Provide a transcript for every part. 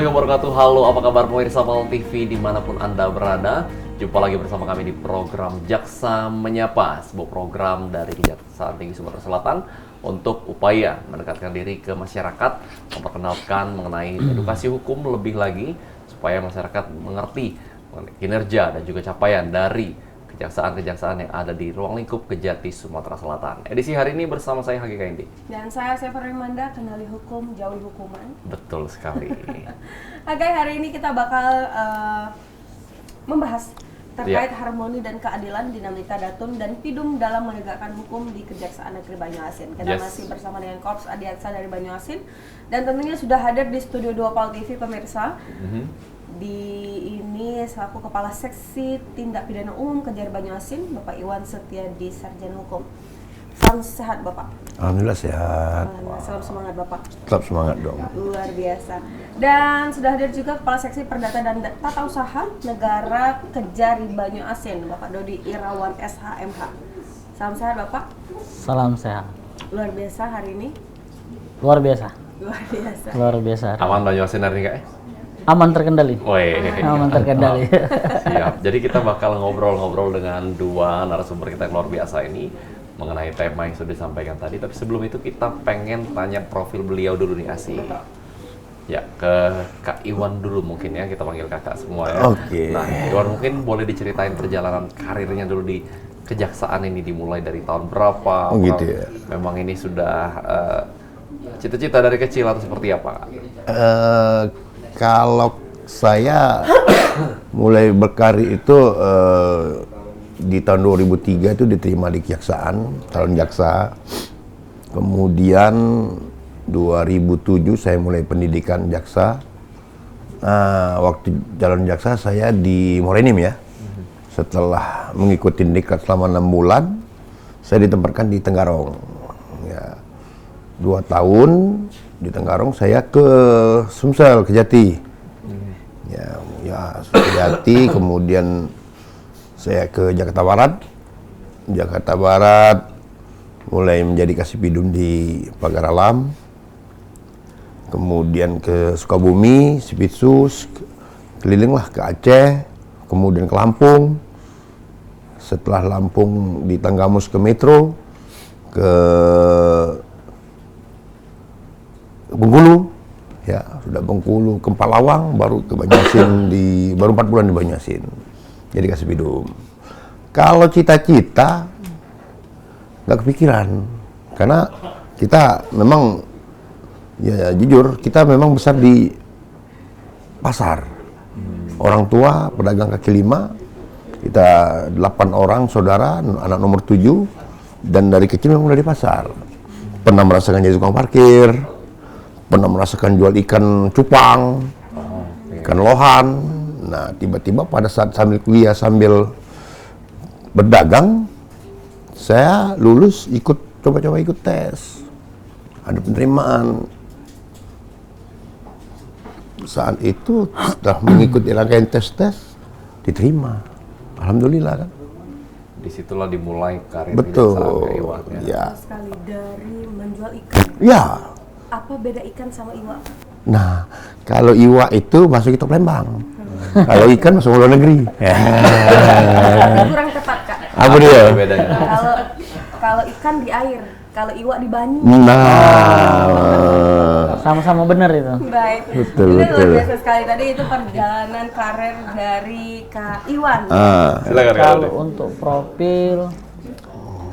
warahmatullahi wabarakatuh. Halo, apa kabar pemirsa Mal TV dimanapun Anda berada. Jumpa lagi bersama kami di program Jaksa Menyapa, sebuah program dari Kejaksaan Tinggi Sumatera Selatan untuk upaya mendekatkan diri ke masyarakat, memperkenalkan mengenai edukasi hukum lebih lagi, supaya masyarakat mengerti kinerja dan juga capaian dari kejaksaan-kejaksaan yang ada di ruang lingkup Kejati, Sumatera Selatan. Edisi hari ini bersama saya Hagi Kaindi. Dan saya Sefer Rimanda, kenali hukum, jauhi hukuman. Betul sekali. Oke, hari ini kita bakal membahas terkait harmoni dan keadilan, dinamika Datun dan Pidum dalam menegakkan hukum di Kejaksaan Negeri Banyuasin. Kita masih bersama dengan Korps Adiaksa dari Banyuasin, dan tentunya sudah hadir di studio 2 PAL TV pemirsa. Di ini selaku Kepala Seksi Tindak Pidana Umum Kejari Banyuasin, Bapak Iwan Setiadi, Sarjana Hukum. Salam sehat Bapak. Alhamdulillah sehat. Salam semangat Bapak. Tetap semangat dong. Luar biasa. Dan sudah hadir juga Kepala Seksi Perdata dan Tata Usaha Negara Kejari Banyuasin, Bapak Dodi Irawan SHMH. Salam sehat Bapak. Salam sehat. Luar biasa hari ini. Luar biasa. Luar biasa. Luar biasa. Aman Banyuasin hari ini, Kak? Aman terkendali. Aman terkendali. Siap. Jadi kita bakal ngobrol-ngobrol dengan dua narasumber kita yang luar biasa ini mengenai tema yang sudah disampaikan tadi. Tapi sebelum itu kita pengen tanya profil beliau dulu nih, Asi. Ya, ke Kak Iwan dulu mungkin ya, kita panggil kakak semua ya. Oke. Nah, Iwan mungkin boleh diceritain perjalanan karirnya dulu di kejaksaan ini, dimulai dari tahun berapa? Oh gitu ya. Memang ini sudah cita-cita dari kecil atau seperti apa? Kalau saya mulai berkarir itu di tahun 2003 itu diterima di kejaksaan, calon jaksa. Kemudian 2007 saya mulai pendidikan jaksa. Waktu calon jaksa saya di Morenim ya. Setelah mengikuti diklat selama 6 bulan, saya ditempatkan di Tenggarong. Ya, 2 tahun di Tenggarong, saya ke Sumsel, Kejati. Ya Kejati, kemudian saya ke Jakarta Barat. Jakarta Barat mulai menjadi Kasipidum di Pagar Alam. Kemudian ke Sukabumi, Sipitsus, kelilinglah ke Aceh, kemudian ke Lampung. Setelah Lampung di Tanggamus ke Metro, ke Bengkulu, ya sudah Bengkulu ke Palawang, baru ke Banyuasin baru 4 bulan di Banyuasin, jadi Kasipidum. Kalau cita-cita nggak kepikiran, karena kita memang ya jujur kita memang besar di pasar. Orang tua pedagang kaki lima, kita 8 orang saudara, anak nomor 7, dan dari kecil memang dari pasar. Pernah merasakan jadi tukang parkir, pernah merasakan jual ikan cupang, ikan lohan. Nah, tiba-tiba pada saat sambil kuliah, sambil berdagang, saya lulus, coba-coba ikut tes. Ada penerimaan. Saat itu setelah mengikuti rangkaian tes, diterima. Alhamdulillah kan. Disitulah dimulai karir Betul. Iwan Ya. Sekali dari menjual ikan. Ya. Apa beda ikan sama iwa? Nah, kalau iwa itu masuk itu Palembang. Kalau ikan masuk luar negeri. Kurang tepat Kak. Apa dia? Bedanya? Kalau ikan di air, kalau iwa di banyu. Nah, Sama-sama benar itu. Baik. Betul, Itu betul. luar biasa sekali. Tadi itu perjalanan karir dari Kak Iwan. Silakan, Kak. Kalau untuk profil,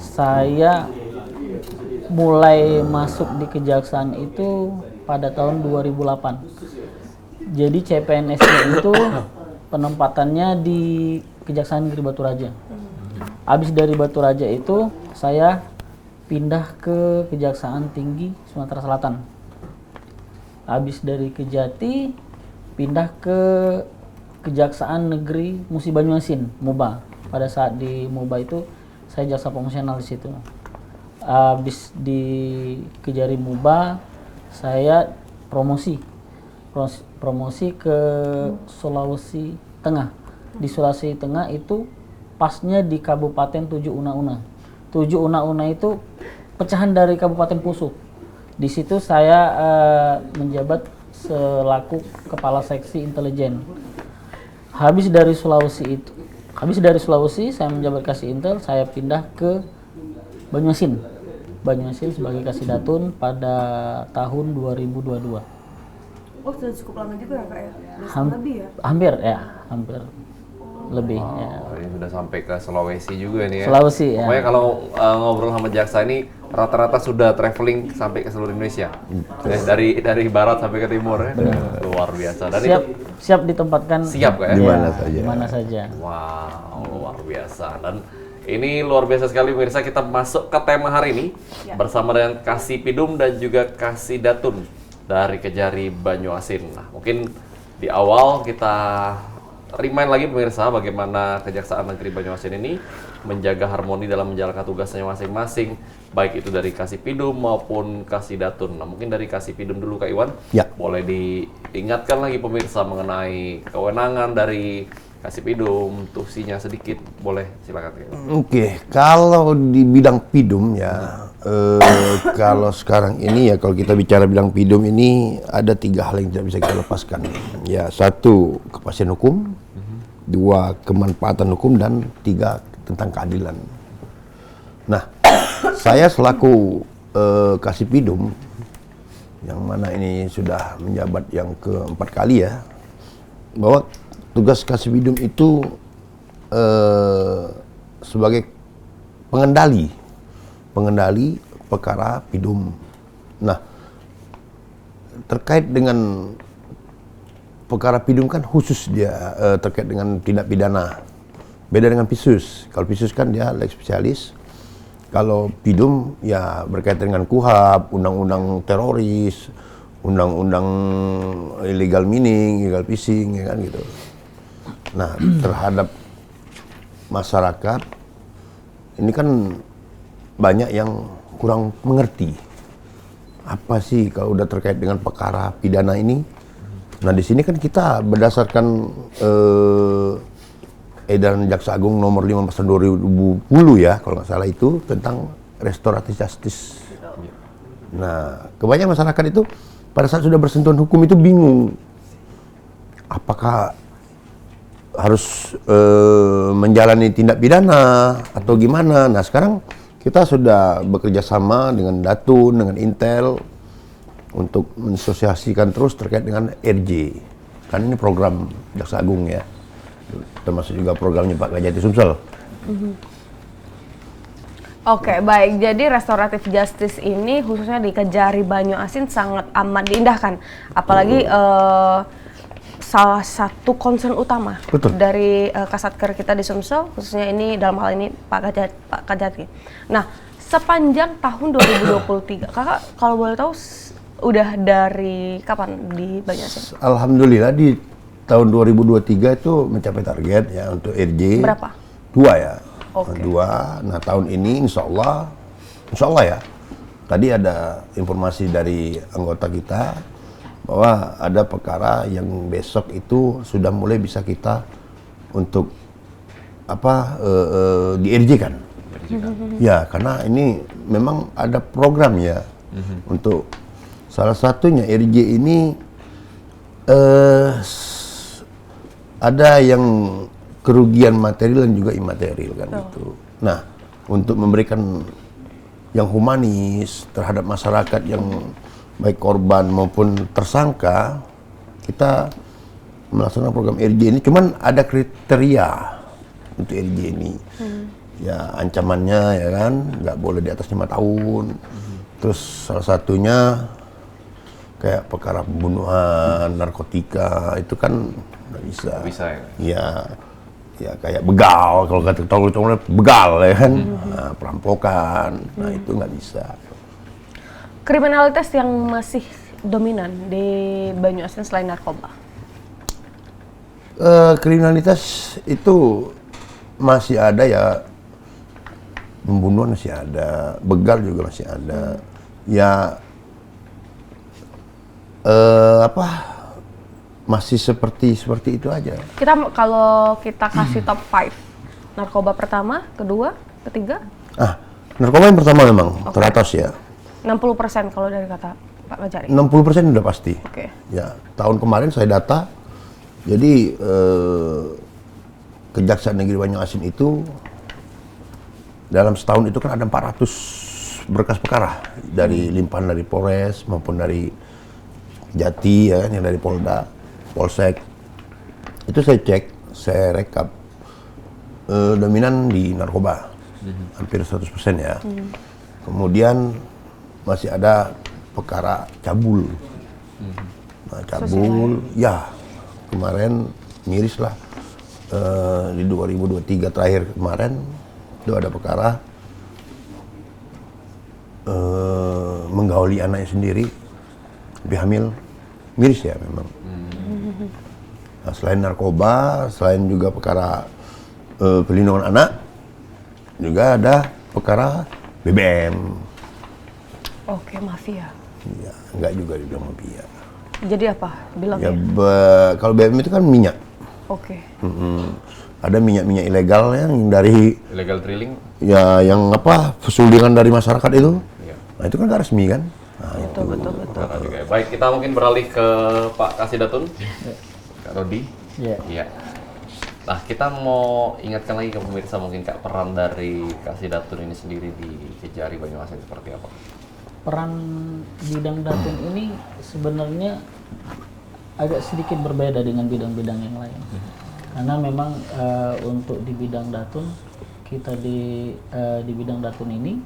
saya mulai masuk di kejaksaan itu pada tahun 2008. Jadi CPNS-nya itu penempatannya di Kejaksaan Negeri Batu Raja. Habis dari Batu Raja itu saya pindah ke Kejaksaan Tinggi Sumatera Selatan. Habis dari Kejati pindah ke Kejaksaan Negeri Musi Banyuasin, MUBA. Pada saat di MUBA itu saya jaksa fungsional di situ. Habis di Kejari MUBA saya promosi ke Sulawesi Tengah. Di Sulawesi Tengah itu pasnya di Kabupaten Tujuh Una-Una. Tujuh Una-Una itu pecahan dari Kabupaten Pusuk. Di situ saya menjabat selaku Kepala Seksi Intelijen. Habis dari Sulawesi saya menjabat Kasih Intel, saya pindah ke Banyuasin sebagai Kasih Datun pada tahun 2022. Oh, sudah cukup lama juga ya, Kak ya? Lebih ya? Hampir lebih ya. Oh, ini sudah sampai ke Sulawesi juga nih ya. Sulawesi ya. Pokoknya kalau ngobrol sama Jaksa ini rata-rata sudah traveling sampai ke seluruh Indonesia. Ya, dari barat sampai ke timur ya. Luar biasa. Dan Siap ditempatkan siap Kak ya? Di mana saja. di mana saja. Wow, luar biasa. Dan ini luar biasa sekali pemirsa, kita masuk ke tema hari ini bersama dengan Kasih Pidum dan juga Kasih Datun dari Kejari Banyuasin. Nah, mungkin di awal kita remind lagi pemirsa bagaimana Kejaksaan Negeri Banyuasin ini menjaga harmoni dalam menjalankan tugasnya masing-masing, baik itu dari Kasih Pidum maupun Kasih Datun. Nah, mungkin dari Kasih Pidum dulu Kak Iwan. Ya. Boleh diingatkan lagi pemirsa mengenai kewenangan dari Kasih Pidum, tusinya sedikit, boleh silakan. Oke, kalau di bidang Pidum ya, kalau sekarang ini ya kalau kita bicara bidang Pidum ini ada 3 hal yang tidak bisa kita lepaskan. Ya, 1 kepastian hukum, 2 kemanfaatan hukum, dan 3 tentang keadilan. Nah, saya selaku Kasih Pidum yang mana ini sudah menjabat yang ke-4 kali ya, bahwa tugas Kasih Pidum itu sebagai pengendali perkara Pidum. Nah, terkait dengan perkara Pidum kan khusus dia terkait dengan tindak pidana. Beda dengan Pisus. Kalau Pisus kan dia lex spesialis. Kalau Pidum ya berkaitan dengan KUHP, undang-undang teroris, undang-undang illegal mining, illegal fishing, ya kan gitu. Nah, terhadap masyarakat ini kan banyak yang kurang mengerti apa sih kalau udah terkait dengan perkara pidana ini. Nah, di sini kan kita berdasarkan edaran Jaksa Agung nomor 15 tahun 2010 ya, kalau nggak salah itu tentang restoratif justice. Nah, kebanyakan masyarakat itu pada saat sudah bersentuhan hukum itu bingung apakah harus menjalani tindak pidana atau gimana. Nah, sekarang kita sudah bekerja sama dengan Datun, dengan Intel untuk mensosialisasikan terus terkait dengan RJ. Kan ini program Jaksa Agung ya, termasuk juga programnya Pak Kajati Sumsel. Oke, baik. Jadi restoratif justice ini khususnya di Kejari Banyuasin sangat amat diindahkan. Apalagi salah satu concern utama dari Kasatker kita di Sumsel, khususnya ini dalam hal ini Pak Kajati. Nah, sepanjang tahun 2023, Kakak kalau boleh tahu udah dari kapan di Banyuasin? Alhamdulillah di tahun 2023 itu mencapai target ya untuk RJ. Berapa? 2 ya. Oke. 2. Nah, tahun ini insya Allah ya. Tadi ada informasi dari anggota kita bahwa ada perkara yang besok itu sudah mulai bisa kita untuk di RJ kan. Ya, karena ini memang ada program ya untuk salah satunya RJ ini ada yang kerugian material dan juga imaterial kan gitu. Nah, untuk memberikan yang humanis terhadap masyarakat yang baik korban maupun tersangka, kita melaksanakan program RJ ini. Cuman ada kriteria untuk RJ ini. Ya, ancamannya ya kan nggak boleh di atas 5 tahun. Terus salah satunya kayak perkara pembunuhan, narkotika itu kan nggak bisa. Bisa ya. Ya, ya kayak begal, kalau kata tolong begal ya kan, nah, perampokan, nah itu nggak bisa. Kriminalitas yang masih dominan di Banyuasin selain narkoba? Kriminalitas itu masih ada ya, pembunuhan masih ada, begal juga masih ada. Ya masih seperti itu aja. Kalau kita kasih top 5, narkoba pertama, kedua, ketiga? Narkoba yang pertama memang teratas ya. 60% kalau dari kata Pak Ngajari? 60% udah pasti. Oke. Ya, tahun kemarin saya data, jadi Kejaksaan Negeri Banyuasin itu dalam setahun itu kan ada 400 berkas perkara dari limpahan dari Polres maupun dari Jati ya kan, yang dari Polda, Polsek. Itu saya cek, saya rekap dominan di narkoba, hampir 100% ya. Kemudian masih ada perkara cabul. Nah, cabul, ya kemarin miris lah. Di 2023 terakhir kemarin itu ada perkara menggauli anaknya sendiri, lebih hamil, miris ya memang. Nah, selain narkoba, selain juga perkara perlindungan anak, juga ada perkara BBM. Oke, mafia. Ya, enggak juga dibilang mafia. Jadi apa bilangnya? Ya, kalau BBM itu kan minyak. Oke. Ada minyak-minyak ilegal yang dari Illegal drilling. ya yang apa pesulingan dari masyarakat itu. Iya. Nah itu kan nggak resmi kan. Nah, Betul. Karena juga ya. Baik, kita mungkin beralih ke Pak Kasidatun, Kak Rodi. Iya. Iya. Nah, kita mau ingatkan lagi ke pemirsa mungkin Kak, peran dari Kasidatun ini sendiri di Kejari Banyuasin seperti apa? Peran bidang datun ini sebenarnya agak sedikit berbeda dengan bidang-bidang yang lain. Karena memang untuk di bidang datun, kita di bidang datun ini,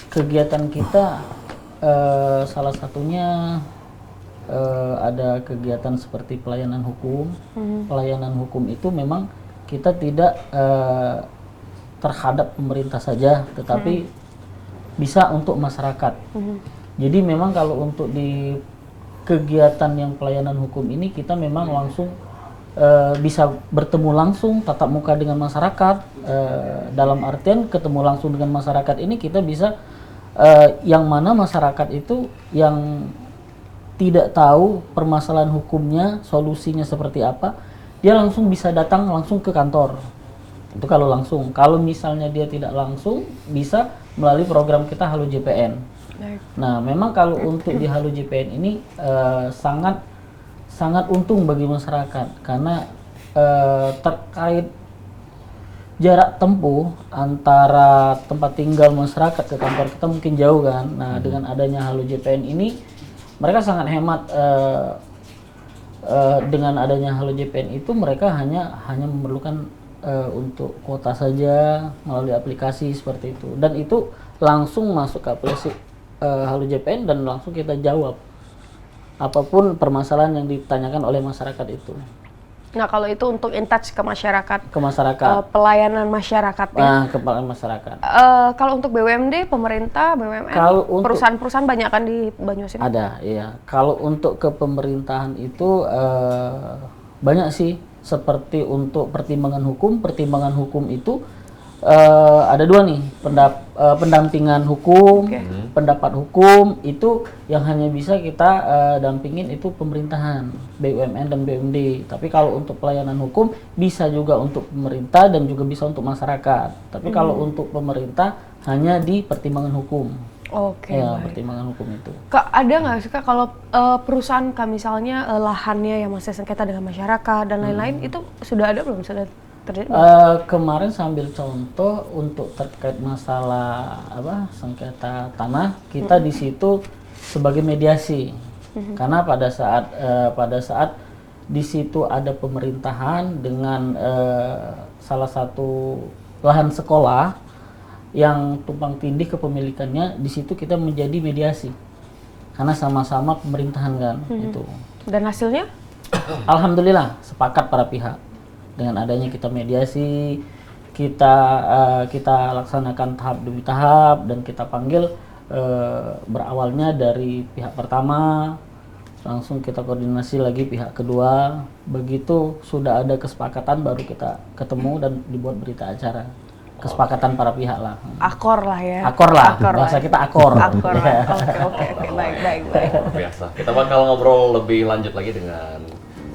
kegiatan kita salah satunya ada kegiatan seperti pelayanan hukum. Pelayanan hukum itu memang kita tidak terhadap pemerintah saja, tetapi bisa untuk masyarakat. Jadi memang kalau untuk di kegiatan yang pelayanan hukum ini kita memang langsung bisa bertemu langsung tatap muka dengan masyarakat. Dalam artian ketemu langsung dengan masyarakat ini kita bisa yang mana masyarakat itu yang tidak tahu permasalahan hukumnya, solusinya seperti apa, dia langsung bisa datang langsung ke kantor. Itu kalau langsung. Kalau misalnya dia tidak langsung, bisa melalui program kita Halo JPN. Nah, memang kalau untuk di Halo JPN ini sangat untung bagi masyarakat karena terkait jarak tempuh antara tempat tinggal masyarakat ke kantor kita mungkin jauh kan. Nah, dengan adanya Halo JPN ini mereka sangat hemat. Dengan adanya Halo JPN itu mereka hanya memerlukan untuk kuota saja melalui aplikasi seperti itu, dan itu langsung masuk ke aplikasi Halo JPN dan langsung kita jawab apapun permasalahan yang ditanyakan oleh masyarakat itu. Nah, kalau itu untuk in touch ke masyarakat. Ke masyarakat. Pelayanan masyarakat ya. Nah, kepala masyarakat. Kalau untuk BUMD, pemerintah, BUMN, Kalau untuk- perusahaan-perusahaan banyak kan di Banyuasin? Ada, iya. Kalau untuk ke pemerintahan itu banyak sih. Seperti untuk pertimbangan hukum itu ada dua nih, pendampingan hukum, pendapat hukum itu yang hanya bisa kita dampingin itu pemerintahan, BUMN dan BUMD. Tapi kalau untuk pelayanan hukum bisa juga untuk pemerintah dan juga bisa untuk masyarakat. Tapi kalau untuk pemerintah hanya di pertimbangan hukum. Oke, Ya, baik. pertimbangan hukum itu. Kak, ada nggak sih Kak kalau perusahaan Kak misalnya lahannya yang masih sengketa dengan masyarakat dan lain-lain, itu sudah ada belum? Sudah terjadi? Kemarin sambil contoh untuk terkait masalah sengketa tanah, kita di situ sebagai mediasi. Karena pada saat di situ ada pemerintahan dengan salah satu lahan sekolah yang tumpang tindih kepemilikannya, di situ kita menjadi mediasi. Karena sama-sama pemerintahan kan itu. Dan hasilnya? Alhamdulillah sepakat para pihak. Dengan adanya kita mediasi, kita laksanakan tahap demi tahap dan kita panggil berawalnya dari pihak pertama, langsung kita koordinasi lagi pihak kedua. Begitu sudah ada kesepakatan baru kita ketemu dan dibuat berita acara. Kesepakatan para pihak lah. Akor lah ya. Akor lah, bahasa kita akor. Akor lah. Oke, baik. Luar biasa. Kita bakal ngobrol lebih lanjut lagi dengan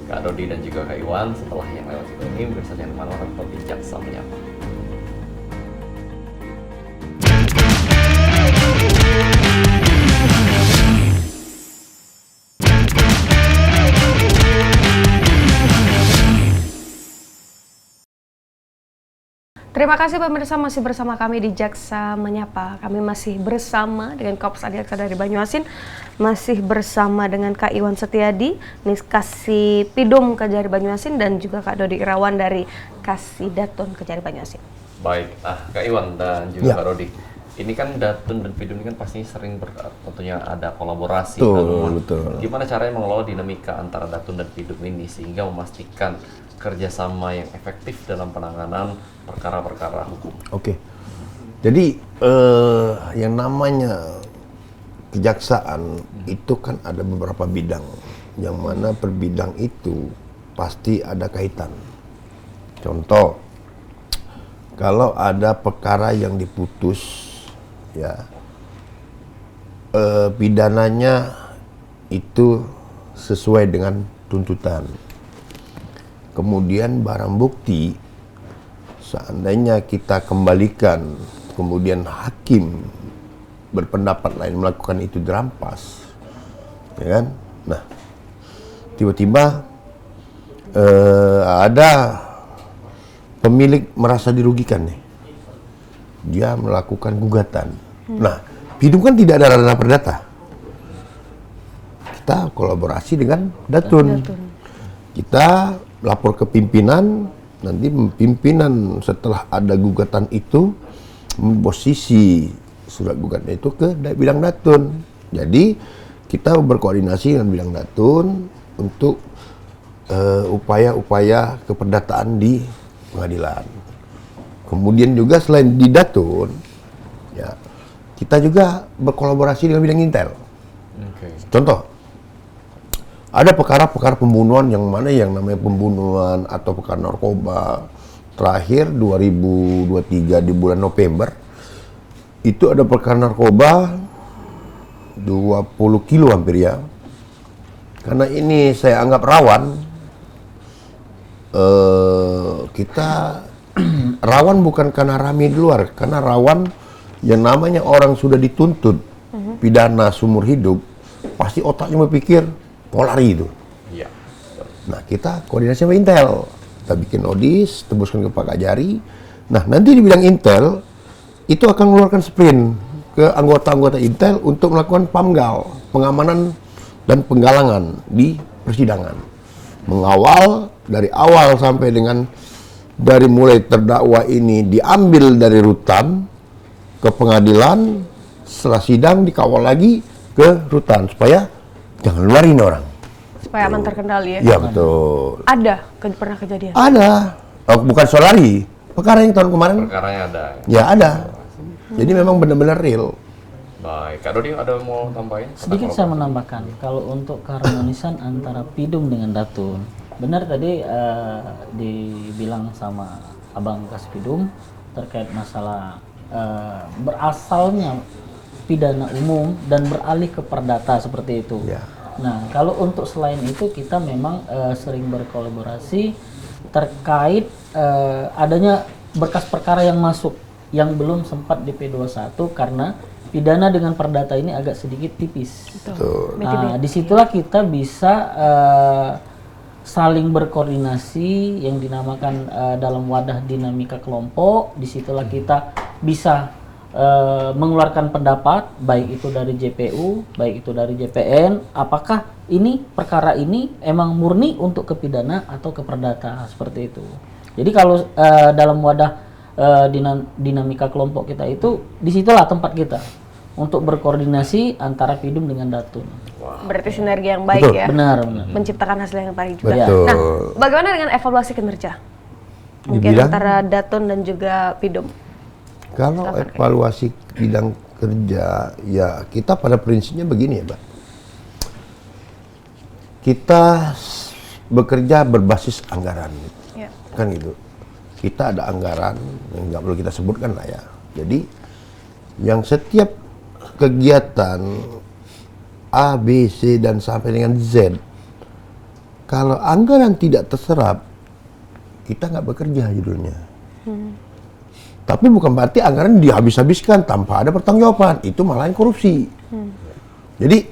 Kak Dodi dan juga Kak Iwan setelah yang lewat itu ini. Bersama dengan mana-mana tetap di Jaksa Menyapa. Terima kasih pemirsa, masih bersama kami di Jaksa Menyapa. Kami masih bersama dengan Korps Adiaksa dari Banyuasin, masih bersama dengan Kak Iwan Setiadi, Kasih Pidum Kejari Banyuasin, dan juga Kak Dodi Irawan dari Kasih Datun Kejari Banyuasin. Baik, Kak Iwan dan juga Ya. Kak Dodi. Ini kan Datun dan Pidum ini kan pastinya sering tentunya ada kolaborasi. Betul, betul. Gimana caranya mengelola dinamika antara Datun dan Pidum ini sehingga memastikan kerjasama yang efektif dalam penanganan perkara-perkara hukum? Oke. Jadi yang namanya kejaksaan itu kan ada beberapa bidang, yang mana per bidang itu pasti ada kaitan. Contoh, kalau ada perkara yang diputus, ya pidananya itu sesuai dengan tuntutan. Kemudian barang bukti seandainya kita kembalikan, kemudian hakim berpendapat lain melakukan itu dirampas, ya kan? Nah, tiba-tiba ada pemilik merasa dirugikan nih, dia melakukan gugatan. Nah, Pidum kan tidak ada ranah perdata. Kita kolaborasi dengan Datun. Kita lapor ke pimpinan, nanti pimpinan setelah ada gugatan itu memposisi surat gugatan itu ke bidang Datun. Jadi kita berkoordinasi dengan bidang Datun untuk upaya-upaya keperdataan di pengadilan. Kemudian juga selain di Datun, ya kita juga berkolaborasi dengan bidang Intel. Contoh, ada perkara-perkara pembunuhan yang mana yang namanya pembunuhan atau perkara narkoba. Terakhir 2023 di bulan November itu ada perkara narkoba 20 kilo hampir ya. Karena ini saya anggap rawan, kita rawan bukan karena rame di luar, karena rawan yang namanya orang sudah dituntut pidana seumur hidup, pasti otaknya berpikir mau lari itu. Iya. Nah, kita koordinasi sama Intel. Kita bikin odis, tembuskan ke Pak Kajari. Nah, nanti di bidang Intel itu akan mengeluarkan sprint ke anggota-anggota Intel untuk melakukan PAMGAL, pengamanan dan penggalangan di persidangan. Mengawal dari awal sampai dengan dari mulai terdakwa ini diambil dari rutan ke pengadilan, setelah sidang dikawal lagi ke rutan supaya jangan luarin orang. Supaya aman terkendali ya? Iya, betul. Ada pernah kejadian? Ada. Oh, bukan soal lari. Perkara yang tahun kemarin. Perkaranya ada. Ya ada. Jadi memang benar-benar real. Baik, Kak Dodi ada mau tambahin? Sedikit saya menambahkan, kalau untuk keharmonisan antara Pidum dengan Datun, benar tadi dibilang sama Abang Kasih Pidum terkait masalah berasalnya pidana umum dan beralih ke perdata seperti itu. Ya. Nah, kalau untuk selain itu kita memang sering berkolaborasi terkait adanya berkas perkara yang masuk yang belum sempat di P21 karena pidana dengan perdata ini agak sedikit tipis. Betul. Nah, disitulah kita bisa saling berkoordinasi yang dinamakan dalam wadah dinamika kelompok. Disitulah kita bisa mengeluarkan pendapat, baik itu dari JPU, baik itu dari JPN, apakah ini perkara ini emang murni untuk kepidana atau ke perdata, seperti itu. Jadi kalau dalam wadah dinamika kelompok kita itu, disitulah tempat kita untuk berkoordinasi antara Pidum dengan Datun. Berarti sinergi yang baik. Betul. Ya? Benar, benar. Menciptakan hasil yang baik juga. Betul. Nah, bagaimana dengan evaluasi kinerja? Mungkin Dibilang? antara Datun dan juga Pidum. Kalau evaluasi bidang kerja, ya kita pada prinsipnya begini ya, Mbak. Kita bekerja berbasis anggaran, Ya. kan gitu. Kita ada anggaran yang nggak perlu kita sebutkan lah ya. Jadi yang setiap kegiatan A, B, C dan sampai dengan Z, kalau anggaran tidak terserap, kita nggak bekerja judulnya. Tapi bukan berarti anggaran dihabis-habiskan tanpa ada pertanggungjawaban. Itu malahan korupsi. Jadi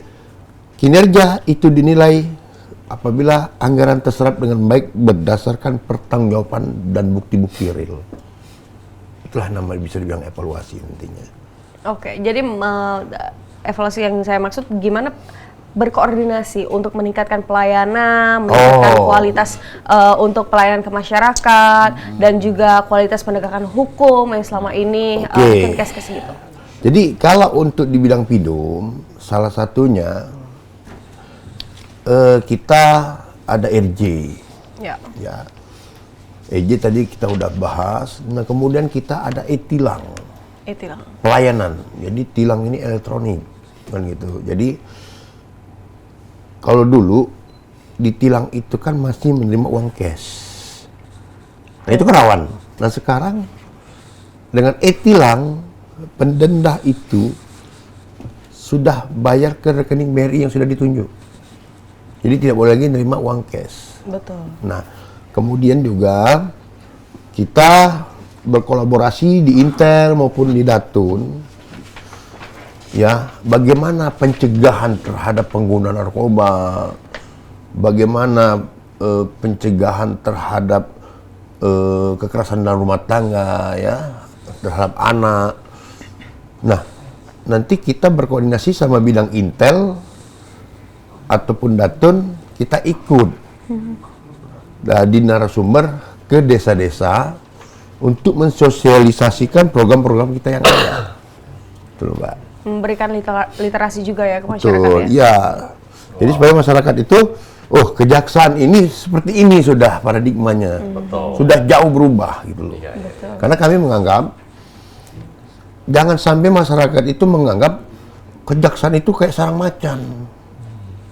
kinerja itu dinilai apabila anggaran terserap dengan baik berdasarkan pertanggungjawaban dan bukti-bukti real. itulah nama bisa dibilang evaluasi nantinya. Oke, jadi evaluasi yang saya maksud gimana berkoordinasi untuk meningkatkan pelayanan, meningkatkan kualitas untuk pelayanan ke masyarakat dan juga kualitas penegakan hukum yang selama ini mungkin kes-kes gitu. Jadi kalau untuk di bidang PIDUM, salah satunya kita ada RJ. Ya. Ya. RJ tadi kita udah bahas. Nah, kemudian kita ada e-tilang. Itulah. Pelayanan. Jadi tilang ini elektronik kan gitu. Jadi kalau dulu di tilang itu kan masih menerima uang cash. Nah, itu kan rawan. Nah, sekarang dengan e-tilang pendenda itu sudah bayar ke rekening BRI yang sudah ditunjuk. Jadi tidak boleh lagi menerima uang cash. Betul. Nah, kemudian juga kita berkolaborasi di Intel maupun di Datun. Ya, bagaimana pencegahan terhadap pengguna narkoba, bagaimana pencegahan terhadap kekerasan dalam rumah tangga, ya, terhadap anak. Nah, nanti kita berkoordinasi sama bidang Intel ataupun Datun, kita ikut dari narasumber ke desa-desa untuk mensosialisasikan program-program kita yang ada. Betul, Mbak. Memberikan literasi juga ya ke masyarakat. Betul, ya. Jadi supaya masyarakat itu, oh, kejaksaan ini seperti ini sudah paradigmanya. Betul. Sudah jauh berubah gitu loh. Iya, iya. Karena kami menganggap jangan sampai masyarakat itu menganggap kejaksaan itu kayak sarang macan.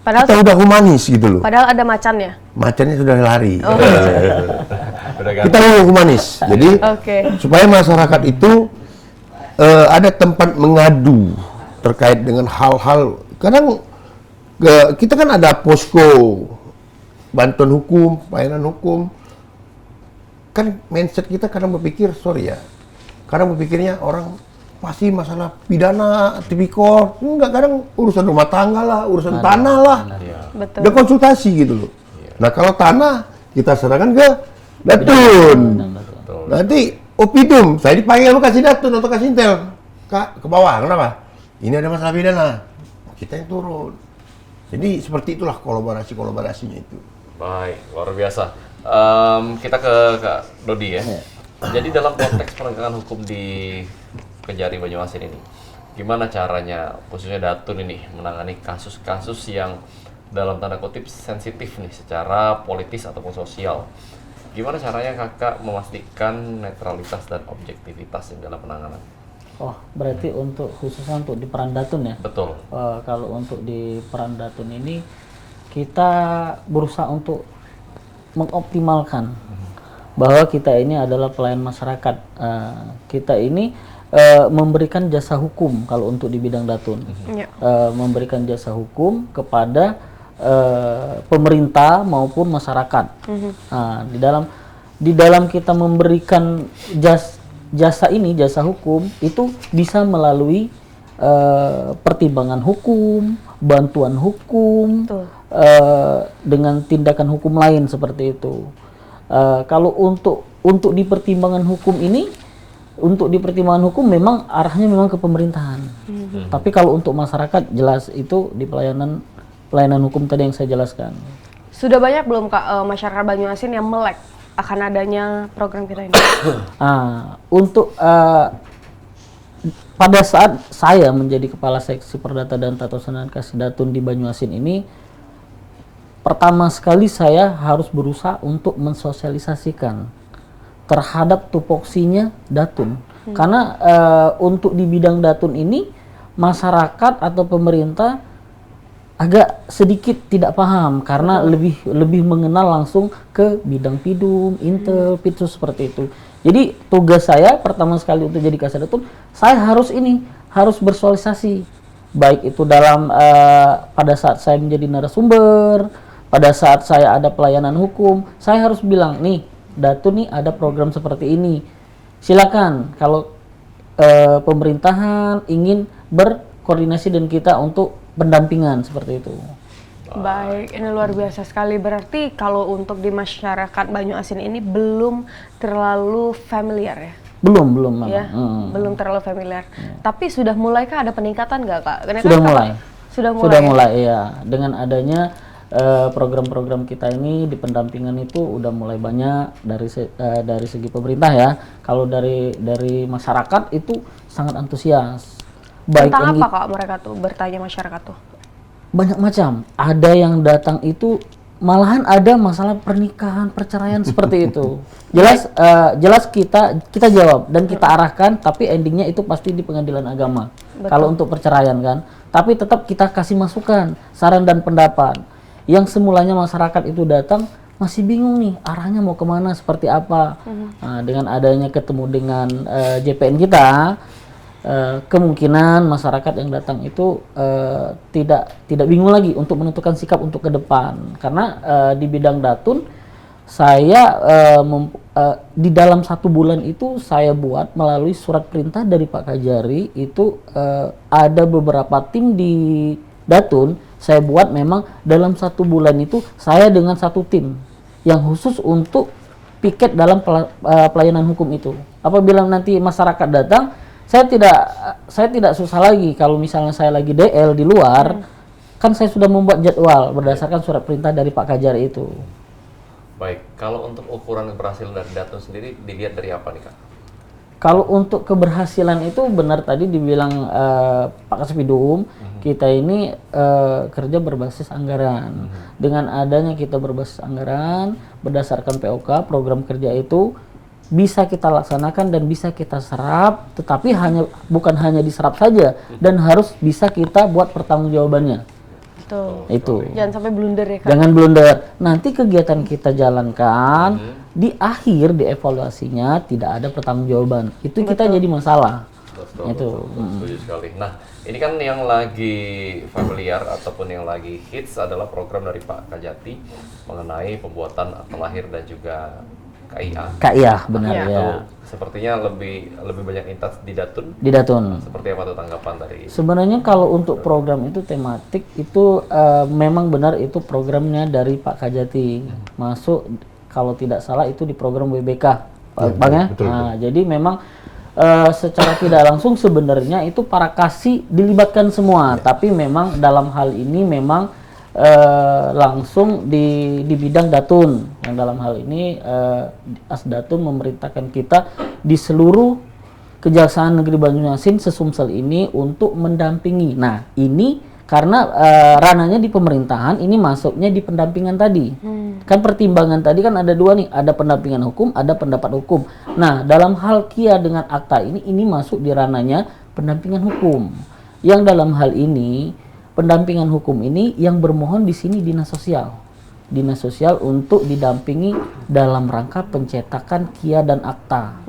Padahal Kita udah humanis gitu loh. padahal ada macannya. Macannya sudah lari. Udah Kita mau humanis. Jadi Oke. supaya masyarakat itu ada tempat mengadu terkait dengan hal-hal. Kadang kita kan ada posko bantuan hukum, pelayanan hukum. Kan mindset kita kadang berpikir, sorry ya, kadang berpikirnya orang pasti masalah pidana, tipikor. Enggak, kadang urusan rumah tangga lah, urusan tanah lah. Betul. Udah konsultasi gitu loh. Nah, kalau tanah kita serahkan ke Datun. Nanti Opidum, saya dipanggil lu kasih Datun atau kasih Intel. Kak, ke bawah, kenapa? Ini ada masalah pidana. Kita yang turun. Jadi seperti itulah kolaborasinya itu. Baik, luar biasa. Kita ke Kak Dodi ya. Jadi dalam konteks penegakan hukum di Kejari Banyuasin ini, gimana caranya khususnya Datun ini menangani kasus-kasus yang dalam tanda kutip sensitif nih secara politis ataupun sosial? Gimana caranya kakak memastikan netralitas dan objektivitas dalam penanganan? Oh, berarti khususnya untuk di peran Datun ya? Betul. Kalau untuk di peran Datun ini kita berusaha untuk mengoptimalkan bahwa kita ini adalah pelayan masyarakat. Kita ini memberikan jasa hukum kalau untuk di bidang Datun. Ya. Memberikan jasa hukum kepada pemerintah maupun masyarakat. Nah, di dalam kita memberikan jasa hukum itu bisa melalui pertimbangan hukum, bantuan hukum, dengan tindakan hukum lain seperti itu. Kalau untuk di pertimbangan hukum ini, untuk di pertimbangan hukum memang arahnya memang ke pemerintahan. Tapi kalau untuk masyarakat jelas itu di pelayanan hukum tadi yang saya jelaskan. Sudah banyak belum Kak masyarakat Banyuasin yang melek akan adanya program kita ini? Untuk pada saat saya menjadi kepala seksi perdata dan tata usaha kasih Datun di Banyuasin ini, pertama sekali saya harus berusaha untuk mensosialisasikan terhadap tupoksinya Datun. Karena untuk di bidang Datun ini masyarakat atau pemerintah agak sedikit tidak paham karena lebih mengenal langsung ke bidang PIDUM, Intel, Pitsus seperti itu. Jadi tugas saya pertama sekali untuk jadi Kasat Datun, saya harus bersosialisasi, baik itu dalam pada saat saya menjadi narasumber, pada saat saya ada pelayanan hukum, saya harus bilang nih Datun nih ada program seperti ini. Silakan kalau pemerintahan ingin berkoordinasi dengan kita untuk pendampingan seperti itu. Baik, ini luar biasa sekali. Berarti kalau untuk di masyarakat Banyuasin ini belum terlalu familiar ya? Belum memang. Ya, belum terlalu familiar. Tapi sudah mulaikah ada peningkatan nggak Kak? Karena Sudah kan mulai. Sudah mulai. Sudah ya? mulai ya. Dengan adanya program-program kita ini di pendampingan itu udah mulai banyak dari segi pemerintah ya. Kalau dari masyarakat itu sangat antusias. Baik Tentang yang apa Kak mereka tuh bertanya masyarakat tuh? banyak macam. Ada yang datang itu malahan ada masalah pernikahan, perceraian seperti itu. Jelas kita jawab dan kita arahkan, tapi endingnya itu pasti di pengadilan agama. Kalau untuk perceraian kan, tapi tetap kita kasih masukan, saran dan pendapat. Yang semulanya masyarakat itu datang masih bingung nih arahnya mau kemana, seperti apa. Nah, dengan adanya ketemu dengan JPN kita, kemungkinan masyarakat yang datang itu tidak bingung lagi untuk menentukan sikap untuk ke depan, karena di bidang datun saya di dalam 1 bulan itu saya buat melalui surat perintah dari Pak Kajari itu ada beberapa tim di datun saya buat memang dalam 1 bulan itu saya dengan 1 tim yang khusus untuk piket dalam pelayanan hukum itu. Apabila nanti masyarakat datang, saya tidak susah lagi kalau misalnya saya lagi DL di luar, kan saya sudah membuat jadwal berdasarkan surat perintah dari Pak Kajari itu. Baik, kalau untuk ukuran keberhasilan dari Datun sendiri dilihat dari apa nih Kak? Kalau untuk keberhasilan itu benar tadi dibilang Pak Kasbidum, kita ini kerja berbasis anggaran. Dengan adanya kita berbasis anggaran, berdasarkan POK, program kerja itu bisa kita laksanakan dan bisa kita serap, tetapi bukan hanya diserap saja dan harus bisa kita buat pertanggungjawabannya. Betul. Itu. Jangan sampai blunder ya Kak. Jangan blunder. Nanti kegiatan kita jalankan di akhir di evaluasinya tidak ada pertanggungjawaban. Itu kita jadi masalah. Betul, setuju sekali. Nah, ini kan yang lagi familiar ataupun yang lagi hits adalah program dari Pak Kajati mengenai pembuatan akta lahir dan juga KIA. KIA benar Iya. ya. Itu sepertinya lebih banyak intens di Datun. Di Datun. Seperti apa tuh tanggapan dari? Sebenarnya kalau untuk program itu tematik itu memang benar itu programnya dari Pak Kajati. Masuk kalau tidak salah itu di program WBK, Bang ya. betul. Nah, jadi memang secara tidak langsung sebenarnya itu para kasih dilibatkan semua, tapi memang dalam hal ini memang langsung di bidang Datun, yang dalam hal ini Asdatun memerintahkan kita di seluruh Kejaksaan Negeri Banyuasin sesumsel ini untuk mendampingi. Nah ini karena ranahnya di pemerintahan, ini masuknya di pendampingan tadi. Kan pertimbangan tadi kan ada 2 nih, ada pendampingan hukum, ada pendapat hukum. Nah dalam hal KIA dengan akta ini masuk di ranahnya pendampingan hukum. Yang dalam hal ini pendampingan hukum ini yang bermohon di sini dinas sosial untuk didampingi dalam rangka pencetakan KIA dan akta.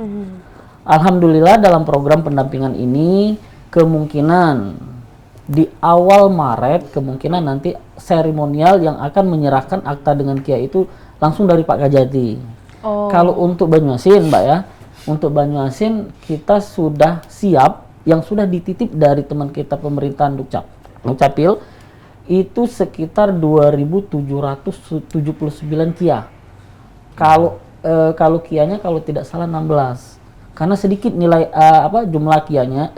Alhamdulillah dalam program pendampingan ini kemungkinan di awal Maret kemungkinan nanti seremonial yang akan menyerahkan akta dengan KIA itu langsung dari Pak Kajati. Kalau untuk Banyuasin Mbak ya, untuk Banyuasin kita sudah siap yang sudah dititip dari teman kita pemerintahan Dukcapil itu sekitar 2.779 KIA. Kalau KIA-nya kalau tidak salah 16. Karena sedikit nilai jumlah KIA-nya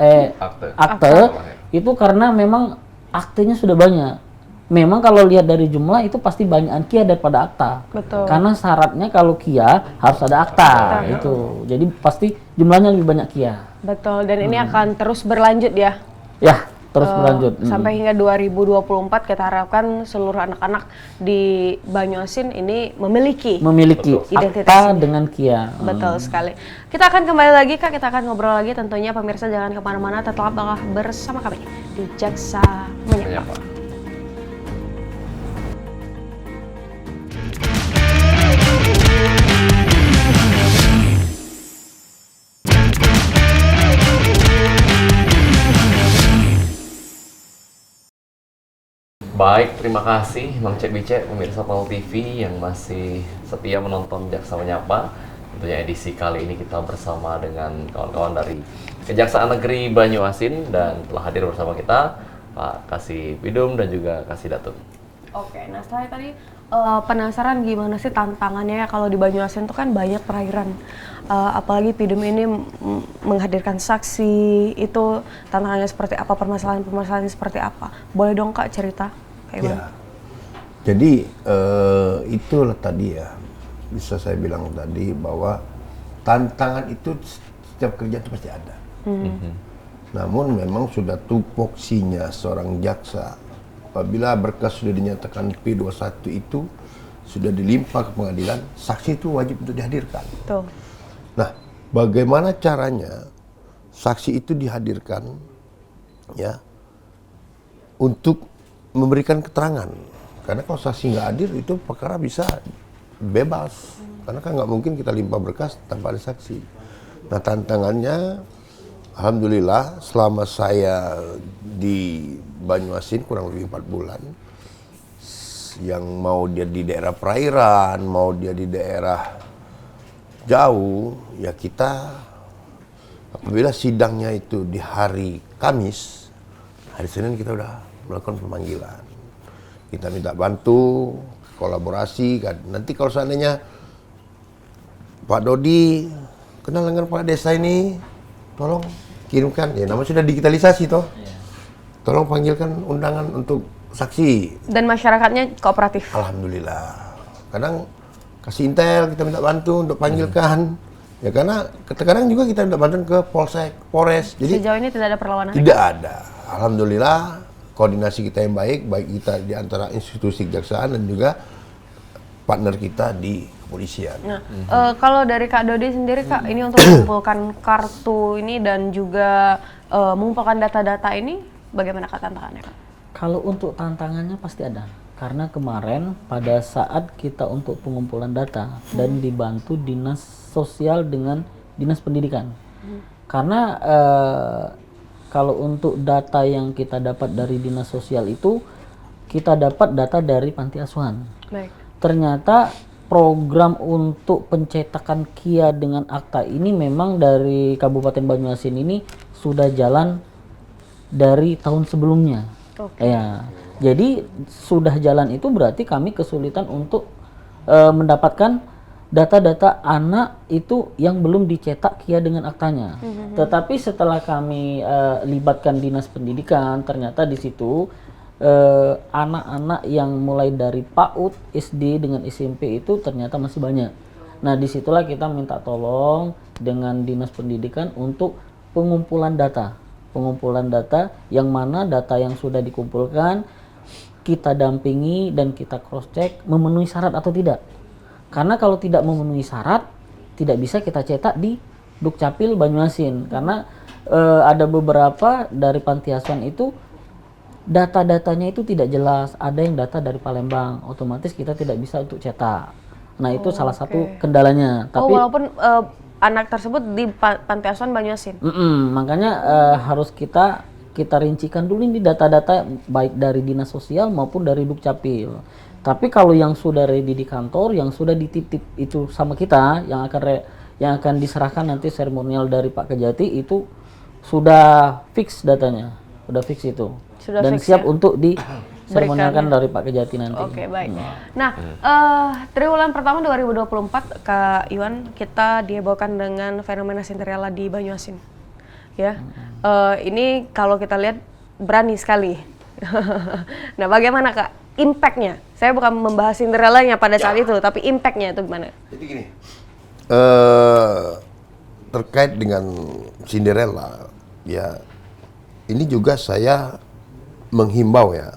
akte itu karena memang aktenya sudah banyak. Memang kalau lihat dari jumlah itu pasti banyakan KIA daripada akta. Betul. Karena syaratnya kalau KIA harus ada akta itu. Jadi pasti jumlahnya lebih banyak KIA. Betul, dan ini akan terus berlanjut ya. Ya, terus berlanjut. Sampai hingga 2024 kita harapkan seluruh anak-anak di Banyuasin ini memiliki identitas akta ini. dengan KIA. Betul sekali. Kita akan kembali lagi Kak, kita akan ngobrol lagi tentunya pemirsa jangan kemana-mana, tetaplah bersama kami di Jaksa Menyapa. Baik, terima kasih Mang Cek Bice, pemirsa Pal TV yang masih setia menonton Jaksa Menyapa. Tentunya edisi kali ini kita bersama dengan kawan-kawan dari Kejaksaan Negeri Banyuasin dan telah hadir bersama kita Pak Kasbidum dan juga Kasih Datun. Oke, nah setelah tadi penasaran gimana sih tantangannya ya kalau di Banyuasin tuh kan banyak perairan. Apalagi Pidum ini menghadirkan saksi, itu tantangannya seperti apa, permasalahan-permasalahannya seperti apa? Boleh dong Kak cerita? Kayak Ya. Jadi itulah tadi ya, bisa saya bilang tadi bahwa tantangan itu setiap kerja itu pasti ada. Namun memang sudah tupoksinya seorang jaksa, apabila berkas sudah dinyatakan P21 itu sudah dilimpah ke pengadilan, saksi itu wajib untuk dihadirkan. Tuh. Nah, bagaimana caranya saksi itu dihadirkan ya untuk memberikan keterangan? Karena kalau saksi nggak hadir itu perkara bisa bebas, karena kan nggak mungkin kita limpah berkas tanpa ada saksi. Nah, tantangannya alhamdulillah selama saya di Banyuasin kurang lebih 4 bulan, yang mau dia di daerah perairan, mau dia di daerah jauh, ya kita apabila sidangnya itu di hari Kamis, hari Senin kita udah melakukan pemanggilan. Kita minta bantu, kolaborasi kan. Nanti kalau seandainya Pak Dodi kenal dengan Pak Desa ini, tolong kirimkan, ya namanya sudah digitalisasi toh. Tolong panggilkan undangan untuk saksi. Dan masyarakatnya kooperatif. Alhamdulillah. Kadang kasih intel, kita minta bantu untuk panggilkan. Ya karena kadang juga kita minta bantuan ke Polsek, Polres. Jadi Sejauh ini tidak ada perlawanan? tidak ada. Alhamdulillah koordinasi kita yang baik kita di antara institusi kejaksaan dan juga partner kita di kepolisian. Nah, kalau dari Kak Dodi sendiri Kak, ini untuk mengumpulkan kartu ini dan juga mengumpulkan data-data ini, bagaimana Kak tantangannya Kak? Kalau untuk tantangannya pasti ada. Karena kemarin pada saat kita untuk pengumpulan data dan dibantu dinas sosial dengan dinas pendidikan. Karena kalau untuk data yang kita dapat dari dinas sosial itu, kita dapat data dari panti asuhan. Baik. Ternyata program untuk pencetakan KIA dengan akta ini memang dari Kabupaten Banyuasin ini sudah jalan dari tahun sebelumnya. Ya, jadi sudah jalan itu berarti kami kesulitan untuk mendapatkan data-data anak itu yang belum dicetak KIA dengan aktanya. Tetapi setelah kami libatkan dinas pendidikan, ternyata di situ anak-anak yang mulai dari PAUD, SD dengan SMP itu ternyata masih banyak. Nah, disitulah kita minta tolong dengan dinas pendidikan untuk pengumpulan data yang mana data yang sudah dikumpulkan kita dampingi dan kita cross check memenuhi syarat atau tidak. Karena kalau tidak memenuhi syarat tidak bisa kita cetak di Dukcapil Banyuasin, karena ada beberapa dari panti asuhan itu data-datanya itu tidak jelas, ada yang data dari Palembang, otomatis kita tidak bisa untuk cetak. Nah, itu salah satu kendalanya. Tapi walaupun anak tersebut di panti asuhan Banyuasin. Makanya harus kita rincikan dulu ini data-data baik dari dinas sosial maupun dari Dukcapil. Tapi kalau yang sudah ready di kantor, yang sudah dititip itu sama kita, yang akan diserahkan nanti seremonial dari Pak Kejati itu sudah fix datanya, sudah fix itu. Sudah dan fix, siap ya? untuk diseremonialkan dari Pak Kejati nanti. Oke, baik. Nah, triwulan pertama 2024 Kak Iwan, kita dihebohkan dengan fenomena Cinderella di Banyuasin. Ya, ini kalau kita lihat berani sekali. Nah, bagaimana Kak impact-nya? Saya bukan membahas Cinderella-nya pada saat itu, tapi impact-nya itu gimana? Jadi gini, terkait dengan Cinderella, ya ini juga saya menghimbau ya,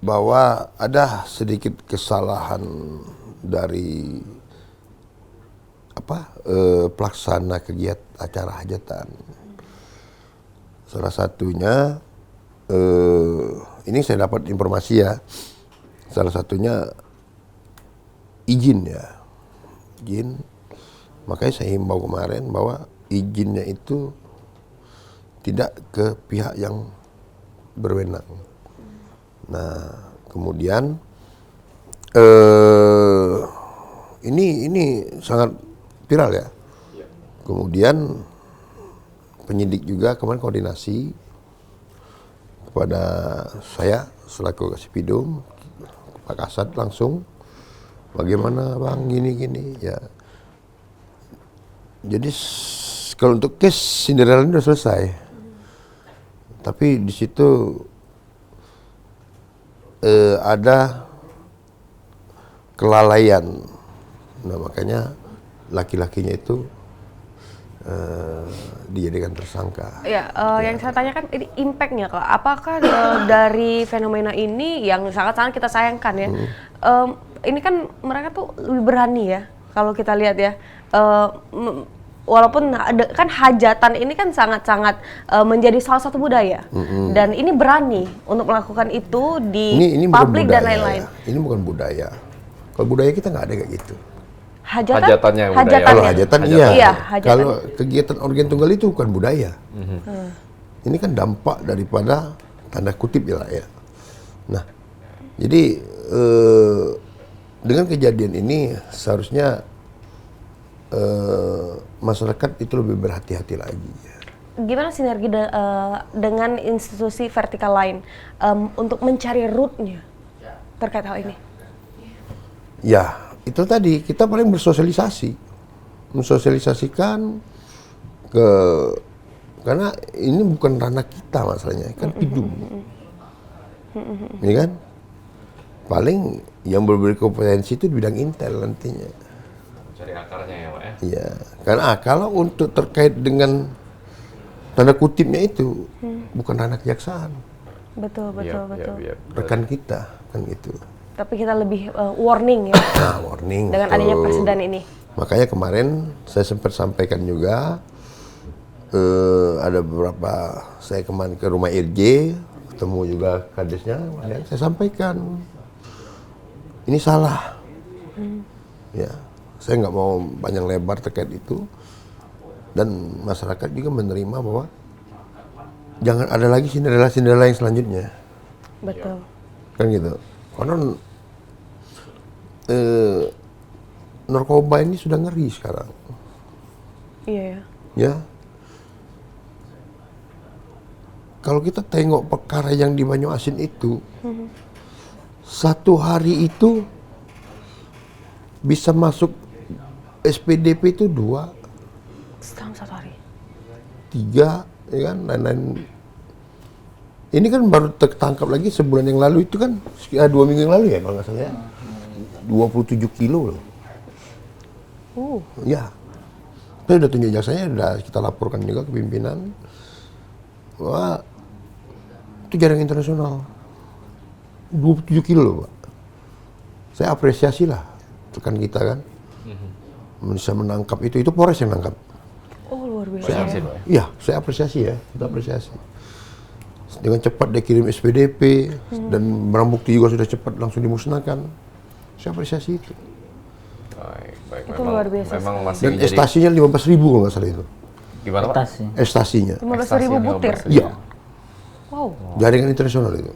bahwa ada sedikit kesalahan dari pelaksana kegiatan acara hajatan. Salah satunya, ini saya dapat informasi ya, salah satunya izin. Makanya saya himbau kemarin bahwa izinnya itu tidak ke pihak yang berwenang. Nah, kemudian ini sangat viral ya. Kemudian penyidik juga kemarin koordinasi kepada saya selaku Kasipidum, Pak Kasat langsung, bagaimana Bang gini-gini ya. Jadi kalau untuk case Cinderella ini sudah selesai, tapi di situ ada kelalaian. Nah makanya laki-lakinya itu dijadikan tersangka. Ya, yang saya tanyakan ini impact-nya Kak. Apakah dari fenomena ini yang sangat-sangat kita sayangkan ya. Ini kan mereka tuh lebih berani ya kalau kita lihat ya. Walaupun ada kan hajatan ini kan sangat-sangat menjadi salah satu budaya. Dan ini berani untuk melakukan itu di Ini bukan publik budaya, dan lain-lain. ya. Ini bukan budaya. Kalau budaya kita nggak ada kayak gitu. Hajatannya budaya. Hajatannya. Kalau hajatan iya. Iya, hajatan. Kalau kegiatan organ tunggal itu bukan budaya. Ini kan dampak daripada tanda kutip ya lah ya. Nah, jadi dengan kejadian ini seharusnya masyarakat itu lebih berhati-hati lagi. Gimana sinergi dengan institusi vertikal lain untuk mencari root-nya terkait hal ini? Ya, itu tadi kita paling mensosialisasikan karena ini bukan ranah kita masalahnya, kan Pidum. Ya kan? Paling yang berkompetensi itu di bidang intel nantinya. Cari akarnya ya Pak ya. Iya, karena kalau untuk terkait dengan tanda kutipnya itu bukan ranah kejaksaan, Betul. rekan kita kan gitu. Tapi kita lebih warning ya Nah, warning. dengan betul. adanya presiden ini. Makanya kemarin saya sempat sampaikan juga, ada beberapa, saya kemarin ke rumah Irj, ketemu juga kadesnya, saya sampaikan, ini salah. Ya, saya nggak mau panjang lebar terkait itu, dan masyarakat juga menerima bahwa jangan ada lagi Cinderella yang selanjutnya, Betul. kan gitu. Karena narkoba ini sudah ngeri sekarang. Iya ya. Ya, kalau kita tengok perkara yang di Banyuasin itu, satu hari itu bisa masuk SPDP itu 2, Dalam satu hari. 3, ya kan, lain-lain. Ini kan baru tertangkap lagi sebulan yang lalu itu kan, 2 minggu yang lalu ya kalau nggak salah ya. 27 kilo loh. Ya. Saya udah tunjuk jasanya, udah kita laporkan juga ke pimpinan. Wah, itu jaringan internasional. 27 kilo loh, Pak. Saya apresiasi lah rekan kita kan. Bisa menangkap itu Polres yang nangkap. Oh, luar biasa. Iya, saya apresiasi ya, kita apresiasi. Dengan cepat dia kirim SPDP dan barang bukti juga sudah cepat langsung dimusnahkan. Saya apresiasi itu. Baik. Itu luar biasa Memang masih Dan jadi estasinya 15.000 kalau nggak salah itu. gimana Pak? Atas ya. Estasinya. 15.000 butir. Iya, Wow. jaringan internasional itu.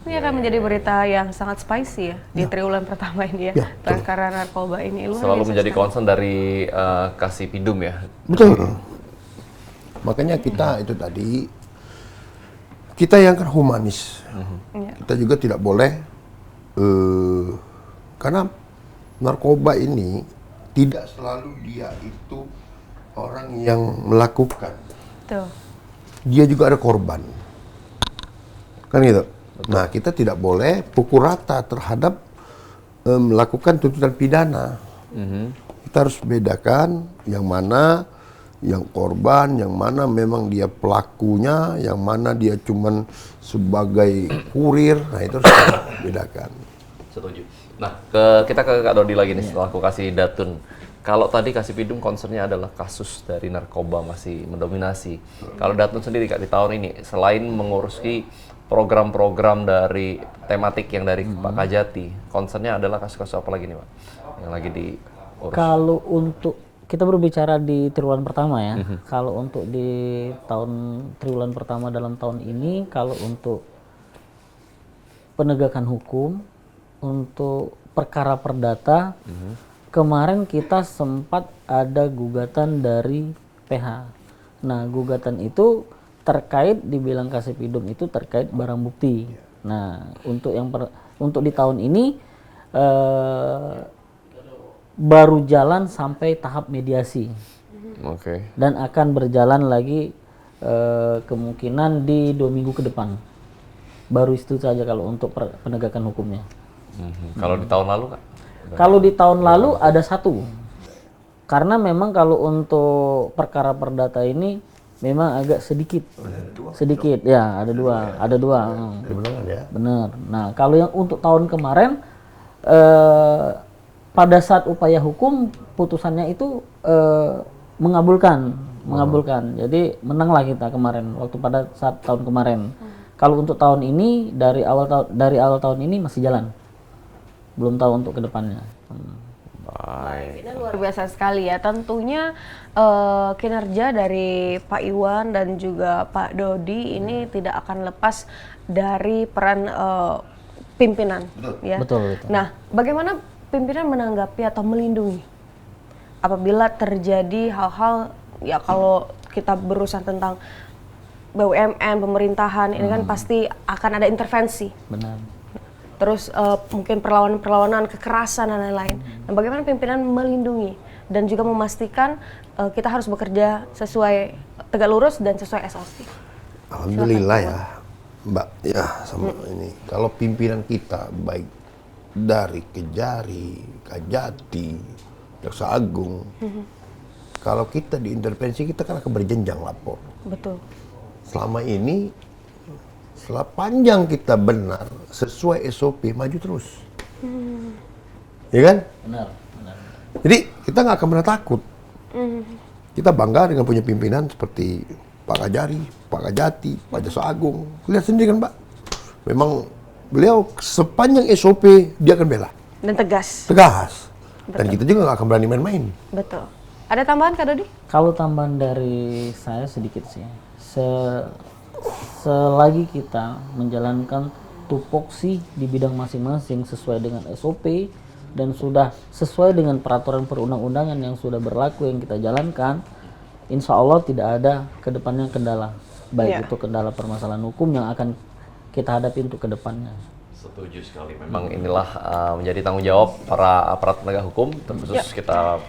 Ini akan menjadi berita yang sangat spicy ya di triwulan pertama ini ya. Ya, betul. Perkara narkoba ini luar Selalu biasa menjadi sekali. concern dari Kasipidum ya. Betul. Makanya kita itu tadi, kita yang kan humanis. Iya. Kita juga tidak boleh, karena narkoba ini tidak selalu dia itu orang yang melakukan. Tuh. Dia juga ada korban. Kan gitu. Nah, kita tidak boleh pukul rata terhadap melakukan tuntutan pidana. Kita harus bedakan yang mana yang korban, yang mana memang dia pelakunya, yang mana dia cuman sebagai kurir. Nah, itu harus kita bedakan. Setuju. Nah, kita ke Kak Dodi lagi nih setelah aku kasih Datun. Kalau tadi Kasipidum concernnya adalah kasus dari narkoba masih mendominasi. Kalau Datun sendiri Kak di tahun ini, selain mengurusi program-program dari tematik yang dari Pak Kajati, concernnya adalah kasus-kasus apa lagi nih Pak? Yang lagi diurus? Kalau untuk kita berbicara di triwulan pertama ya. Kalau untuk di triwulan pertama dalam tahun ini, kalau untuk penegakan hukum, untuk perkara perdata, kemarin kita sempat ada gugatan dari PH. Nah, gugatan itu terkait dibilang kasih pidum itu terkait barang bukti. Nah, untuk di tahun ini baru jalan sampai tahap mediasi. Oke. Dan akan berjalan lagi kemungkinan di 2 minggu ke depan. Baru itu saja kalau untuk penegakan hukumnya. Kalau di tahun lalu, Kak? Kalau di tahun lalu ada 1. Karena memang kalau untuk perkara perdata ini memang agak sedikit. Ya, ada dua. Benar ya. Benar. Nah, kalau yang untuk tahun kemarin pada saat upaya hukum putusannya itu mengabulkan. Jadi menanglah kita kemarin waktu pada saat tahun kemarin. Kalau untuk tahun ini dari awal tahun ini masih jalan. Belum tahu untuk kedepannya. Baik. Ini luar biasa sekali ya. Tentunya kinerja dari Pak Iwan dan juga Pak Dodi ini tidak akan lepas dari peran pimpinan. Ya. Betul. Nah, bagaimana pimpinan menanggapi atau melindungi apabila terjadi hal-hal ya kalau kita berurusan tentang BUMN, pemerintahan, ini kan pasti akan ada intervensi. Benar. Terus mungkin perlawanan-perlawanan, kekerasan dan lain-lain. Nah, bagaimana pimpinan melindungi dan juga memastikan kita harus bekerja sesuai tegak lurus dan sesuai SOP. Alhamdulillah ya, Mbak. Ya, sama ini. Kalau pimpinan kita baik dari Kejari, Kajati, Jaksa Agung, kalau kita diintervensi kita kan akan berjenjang lapor. Betul. Selama ini sepanjang kita benar sesuai SOP maju terus, ya kan? Benar. Jadi kita nggak akan pernah takut. Kita bangga dengan punya pimpinan seperti Pak Kajari, Pak Kajati, Pak Jaksa Agung. Lihat sendiri kan, Pak. Memang beliau sepanjang SOP dia akan bela. Dan tegas. Tegas. Dan kita juga nggak akan berani main-main. Betul. Ada tambahan Kak Dodi? Kalau tambahan dari saya sedikit sih. Selagi kita menjalankan tupoksi di bidang masing-masing sesuai dengan SOP dan sudah sesuai dengan peraturan perundang-undangan yang sudah berlaku yang kita jalankan, insya Allah tidak ada kedepannya kendala. Baik itu kendala permasalahan hukum yang akan kita hadapi untuk kedepannya. Setuju sekali. Memang inilah menjadi tanggung jawab para aparat penegak hukum, terkhusus kita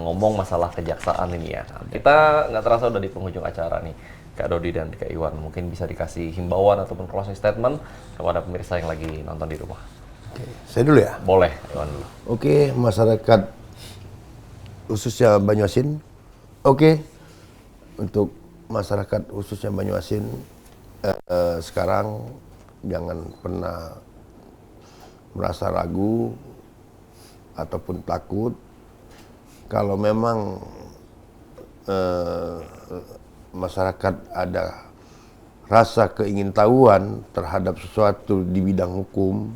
ngomong masalah kejaksaan ini ya. Kita nggak terasa udah di penghujung acara nih, Kak Dodi dan Kak Iwan. Mungkin bisa dikasih himbauan ataupun closing statement kepada pemirsa yang lagi nonton di rumah. Oke, saya dulu ya. Boleh, Iwan dulu. Oke, masyarakat khususnya Banyuasin. Oke, untuk masyarakat khususnya Banyuasin sekarang jangan pernah merasa ragu ataupun takut. Kalau memang masyarakat ada rasa keingintahuan terhadap sesuatu di bidang hukum,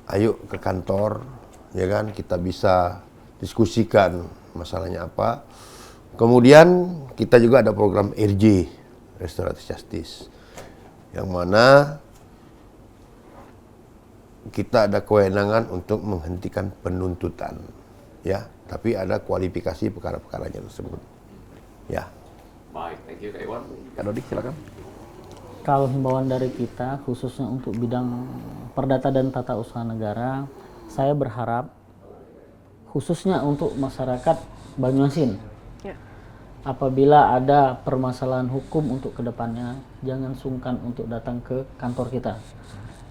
ayo ke kantor, ya kan, kita bisa diskusikan masalahnya apa. Kemudian kita juga ada program RJ, Restoratif Justice, yang mana kita ada kewenangan untuk menghentikan penuntutan, ya, tapi ada kualifikasi perkara-perkaranya tersebut, ya. Baik, thank you Kak Iwan. Kak Dodi, silakan. Kalau himbauan dari kita khususnya untuk bidang perdata dan tata usaha negara, saya berharap khususnya untuk masyarakat Banyuasin, apabila ada permasalahan hukum untuk kedepannya, jangan sungkan untuk datang ke kantor kita.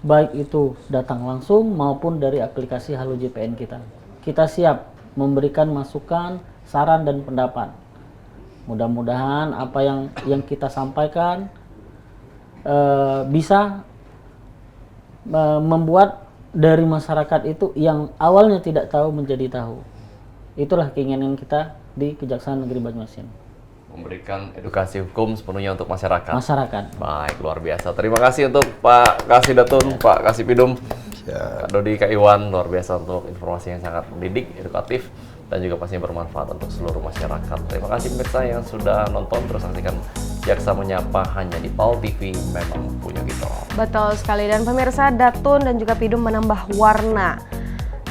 Baik itu datang langsung maupun dari aplikasi Halo JPN kita. Kita siap memberikan masukan, saran dan pendapat. Mudah-mudahan apa yang kita sampaikan bisa membuat dari masyarakat itu yang awalnya tidak tahu menjadi tahu. Itulah keinginan kita di Kejaksaan Negeri Banyuasin. Memberikan edukasi hukum sepenuhnya untuk masyarakat. Baik, luar biasa. Terima kasih untuk Pak Kasih Datun, Pak Kasih Pidum, Kak Dodi, Kak Iwan. Luar biasa untuk informasi yang sangat mendidik, edukatif, dan juga pastinya bermanfaat untuk seluruh masyarakat. Terima kasih pemirsa yang sudah nonton. Terus saksikan Jaksa Menyapa hanya di PAL TV, memang punya kita. Betul sekali. Dan pemirsa, Datun dan juga Pidum menambah warna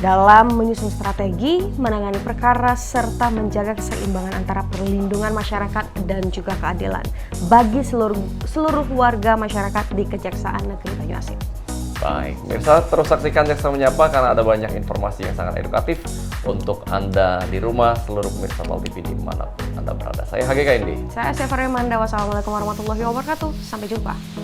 dalam menyusun strategi, menangani perkara, serta menjaga keseimbangan antara perlindungan masyarakat dan juga keadilan bagi seluruh warga masyarakat di Kejaksaan Negeri Banyuasin. Baik, pemirsa terus saksikan Jaksa Menyapa karena ada banyak informasi yang sangat edukatif untuk Anda di rumah, seluruh pemirsa Mal TV dimanapun Anda berada. Saya HGK Indi. Saya Sefer Manda, wassalamualaikum warahmatullahi wabarakatuh. Sampai jumpa.